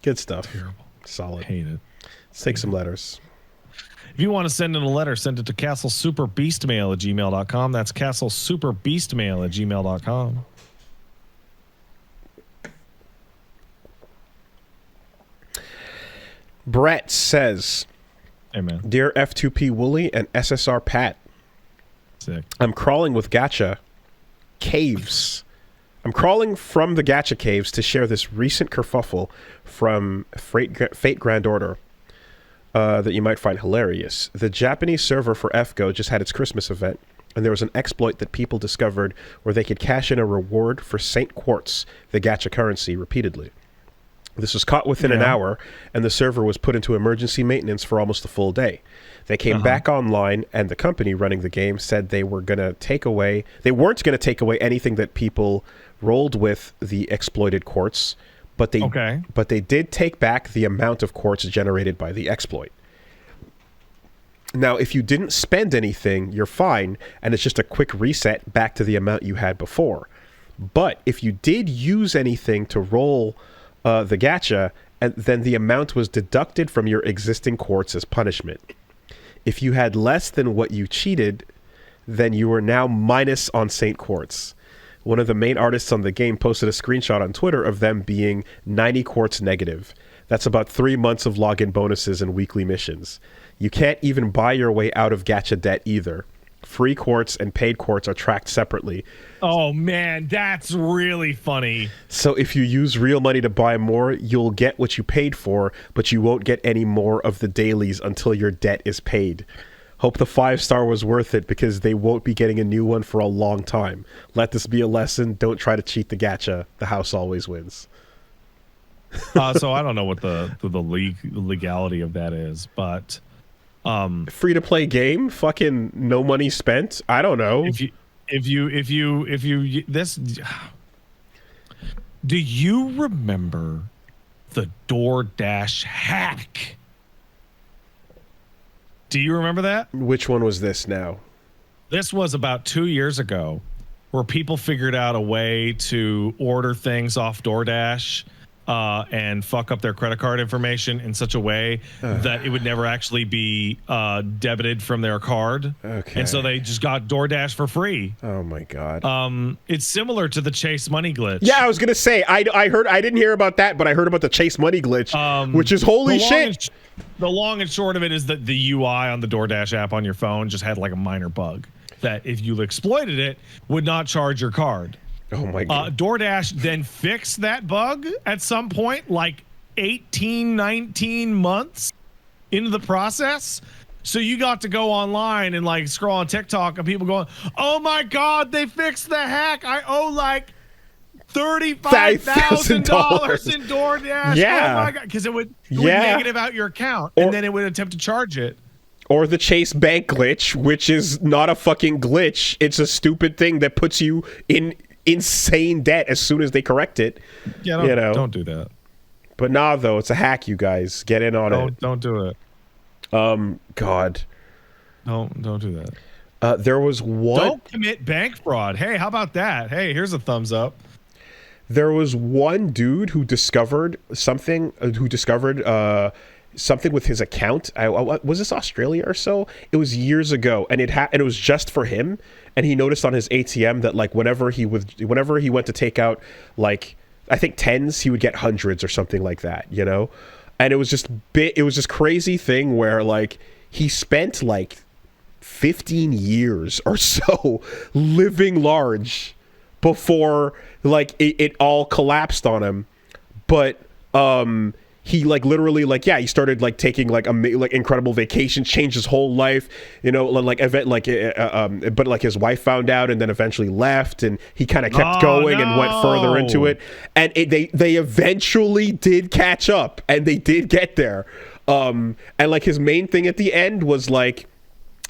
Good stuff. Terrible. Solid. Hate it. Let's take some letters. If you want to send in a letter, send it to castlesuperbeastmail@gmail.com. That's castlesuperbeastmail@gmail.com. Brett says, Hey, man. Dear F2P Wooly and SSR Pat, Sick. I'm crawling with Gatcha caves. I'm crawling from the Gatcha caves to share this recent kerfuffle from Fate Grand Order that you might find hilarious. The Japanese server for FGO just had its Christmas event, and there was an exploit that people discovered where they could cash in a reward for Saint Quartz, the Gatcha currency, repeatedly. This was caught within an hour, and the server was put into emergency maintenance for almost a full day. They came back online, and the company running the game said they were going to take away... They weren't going to take away anything that people rolled with the exploited quartz, but they did take back the amount of quartz generated by the exploit. Now, if you didn't spend anything, you're fine, and it's just a quick reset back to the amount you had before. But if you did use anything to roll... the Gatcha, and then the amount was deducted from your existing quartz as punishment. If you had less than what you cheated, then you were now minus on Saint Quartz. One of the main artists on the game posted a screenshot on Twitter of them being 90 quartz negative. That's about 3 months of login bonuses and weekly missions. You can't even buy your way out of Gatcha debt either. Free quartz and paid quartz are tracked separately. Oh, man, that's really funny. So if you use real money to buy more, you'll get what you paid for, but you won't get any more of the dailies until your debt is paid. Hope the 5-star was worth it because they won't be getting a new one for a long time. Let this be a lesson. Don't try to cheat the Gatcha. The house always wins. So I don't know what the legality of that is, but... free to play game, fucking no money spent. I don't know. If you this, do you remember the DoorDash hack? Do you remember that? Which one was this now? This was about 2 years ago, where people figured out a way to order things off DoorDash and fuck up their credit card information in such a way that it would never actually be debited from their card. Okay. And so they just got DoorDash for free. Oh my god. It's similar to the Chase Money glitch. Yeah, I was gonna say I didn't hear about that, but I heard about the Chase Money glitch, which is holy shit. The long and short of it is that the UI on the DoorDash app on your phone just had like a minor bug that if you exploited it would not charge your card. Oh my god. DoorDash then fixed that bug at some point, like 18, 19 months into the process. So you got to go online and like scroll on TikTok and people going, oh my God, they fixed the hack. I owe like $35,000 in DoorDash. Yeah. Oh my God. Because it would negative out your account and then it would attempt to charge it. Or the Chase Bank glitch, which is not a fucking glitch. It's a stupid thing that puts you in insane debt as soon as they correct it. Yeah, don't do that. But nah, though, it's a hack, you guys. Get in on it. Don't do it. God. Don't do that. There was one... Don't commit bank fraud. Hey, how about that? Hey, here's a thumbs up. There was one dude who discovered something, something with his account. Was this Australia or so? It was years ago, and it was just for him. And he noticed on his ATM that like whenever he went to take out like I think tens, he would get hundreds or something like that, you know. And it was just this crazy thing where like he spent like 15 years or so living large before like it all collapsed on him. But he like literally like he started like taking like incredible vacations, changed his whole life, you know, like event like but like his wife found out and then eventually left, and he kind of kept going and went further into it, and they eventually did catch up and they did get there, and like his main thing at the end was like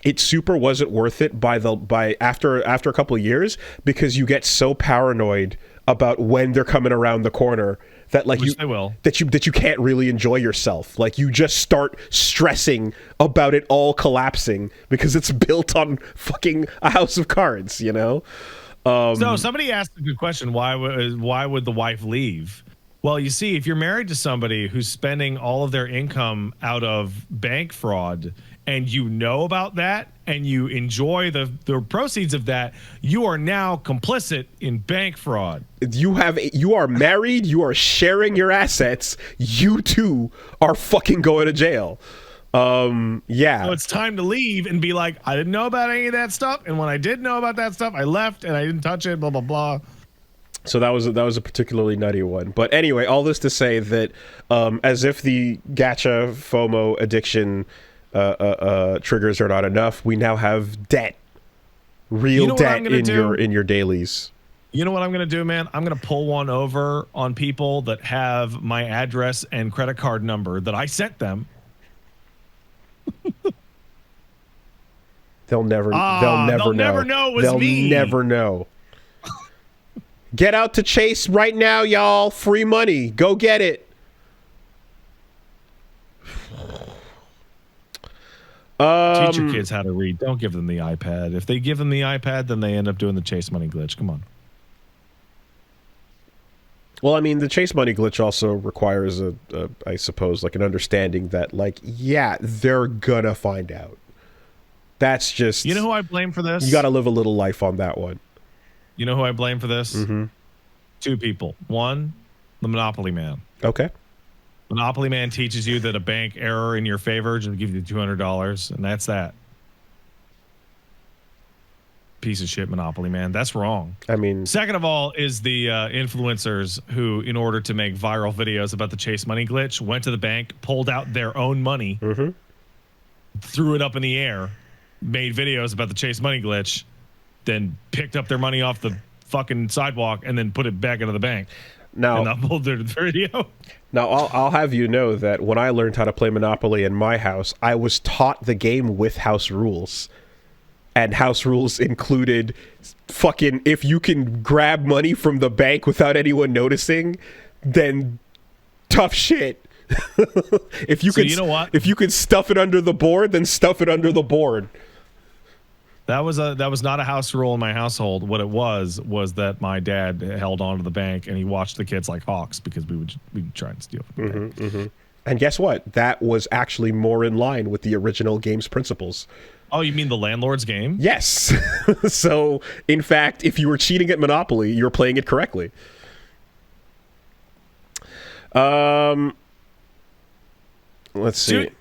it super wasn't worth it by after a couple of years, because you get so paranoid about when they're coming around the corner that like that you can't really enjoy yourself. Like you just start stressing about it all collapsing because it's built on fucking a house of cards, you know. So somebody asked a good question: why would the wife leave? Well, you see, if you're married to somebody who's spending all of their income out of bank fraud, and you know about that, and you enjoy the proceeds of that, you are now complicit in bank fraud. You are married, you are sharing your assets, you too are fucking going to jail. Yeah. So it's time to leave and be like, I didn't know about any of that stuff, and when I did know about that stuff, I left and I didn't touch it, blah, blah, blah. So that was a particularly nutty one. But anyway, all this to say that as if the gacha FOMO addiction triggers are not enough, we now have debt. Real debt in your dailies. You know what I'm going to do, man? I'm going to pull one over on people that have my address and credit card number that I sent them. They'll never know. They'll never know it was me. They'll never know. Get out to Chase right now, y'all. Free money. Go get it. Teach your kids how to read. Don't give them the iPad. If they give them the iPad, then they end up doing the Chase Money glitch. Come on. Well, I mean, the Chase Money glitch also requires I suppose, like an understanding that, like, yeah, they're gonna find out. That's just... You know who I blame for this? You got to live a little life on that one. You know who I blame for this? Mm-hmm. Two people. One, the Monopoly Man. Okay. Monopoly Man teaches you that a bank error in your favor will give you $200, and that's that. Piece of shit, Monopoly Man. That's wrong. I mean... Second of all is the influencers who, in order to make viral videos about the Chase Money glitch, went to the bank, pulled out their own money, threw it up in the air, made videos about the Chase Money glitch, then picked up their money off the fucking sidewalk and then put it back into the bank. Now, and uploaded the video. Now, I'll have you know that when I learned how to play Monopoly in my house, I was taught the game with house rules. And house rules included fucking, if you can grab money from the bank without anyone noticing, then tough shit. If you could, you know what? If you could stuff it under the board, then stuff it under the board. That was not a house rule in my household. What it was that my dad held on to the bank and he watched the kids like hawks because we'd try and steal from the bank. And guess what? That was actually more in line with the original game's principles. Oh, you mean the landlord's game? Yes. So, in fact, if you were cheating at Monopoly, you were playing it correctly. Let's see. Dude,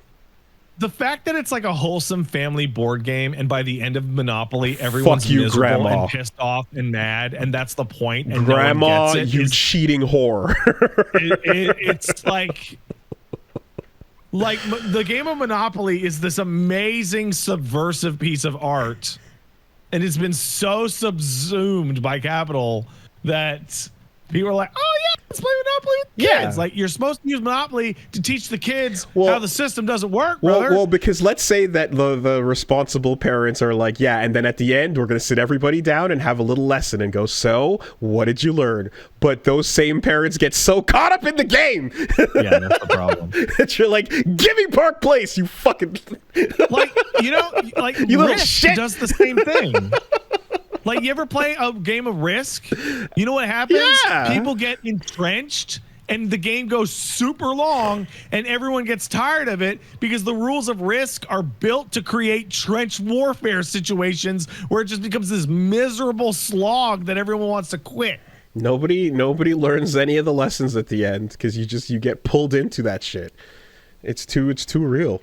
the fact that it's like a wholesome family board game, and by the end of Monopoly, everyone's miserable Grandma. and pissed off and mad, and that's the point. And Grandma, no one gets it, you cheating whore. It's like the game of Monopoly is this amazing subversive piece of art, and it's been so subsumed by capital that people are like, oh yeah, let's play Monopoly with kids. Yeah. Like, you're supposed to use Monopoly to teach the kids how the system doesn't work, brother. Well, because let's say that the responsible parents are like, yeah, and then at the end, we're going to sit everybody down and have a little lesson and go, so, what did you learn? But those same parents get so caught up in the game. Yeah, that's the problem. That you're like, give me Park Place, you fucking... Like, you know, like, you little Risk shit. does the same thing. Like, you ever play a game of Risk? You know what happens? Yeah. People get entrenched, and the game goes super long, and everyone gets tired of it because the rules of Risk are built to create trench warfare situations where it just becomes this miserable slog that everyone wants to quit. Nobody learns any of the lessons at the end because you get pulled into that shit. It's too real.